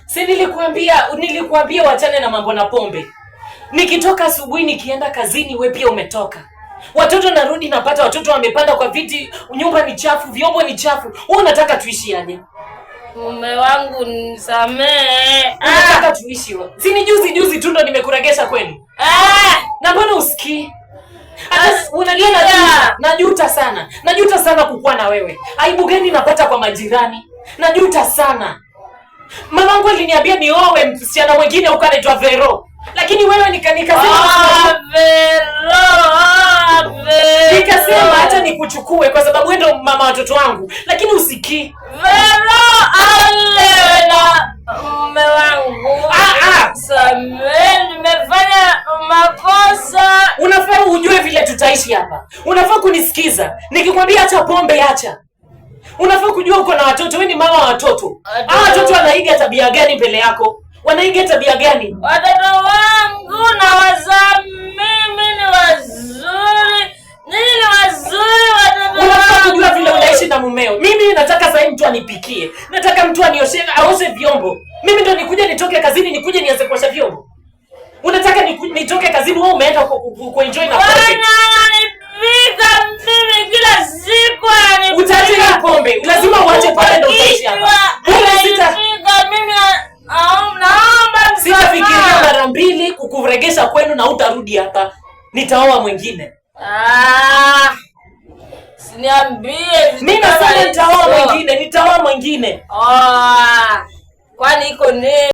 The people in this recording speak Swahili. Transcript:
Si nilikuambia wachane na mambo na pombe. Nikitoka asubuhi nikienda kazini, we pia umetoka. Watoto narudi napata watoto wamepanda kwa viti, nyumba ni chafu, vyombo ni chafu. Wewe unataka tuishi aje? Mume wangu nisamee. Unataka tuishi wapi? Si ni juzi tu ndo nimekuregesha kweli. Na mbona usikii? Unaniona najuta sana. Najuta sana kukuwa na wewe. Aibu gani napata kwa majirani? Najuta sana. Mamangu aliniambia nioe msichana mwingine huko anaitwa Vero. Lakini wewe nikasema nikasema hata nikuchukue kwa sababu wewe ndo mama watoto wangu. Lakini usikii. Vero alena mume wangu. Samahani, nimefanya makosa. Unafaa ujue vile tutaishi hapa. Unafaa kunisikiza. Nikikwambia acha pombe acha. Unafaa kujua uko na watoto, wewe ni mama wa watoto. Watoto wanaiga tabia gani mbele yako? Wanaiga tabia gani? Watoto wangu na wazaa mimi ni wazuri. Nini ni wazuri watoto. Unafaa kujua vile unaishi na mumeo. Mimi nataka sasa mtu anipikie. Nataka mtu aoshe vyombo. Mimi ndo nitoke kazini nikuje nianze kuosha vyombo. Unataka nitoke kazini wewe umeenda kuenjoy na pombe. Ananipika mimi kila siku ananipika. Utaacha pombe. Lazima uache pale ndo utaishi hapa. Sitafikiria mara mbili kukuregesha kwenu na utarudi hapa. Nitaoa mwingine. Siniambie. Mimi nasema nitaoa mwingine. Kwani iko nini?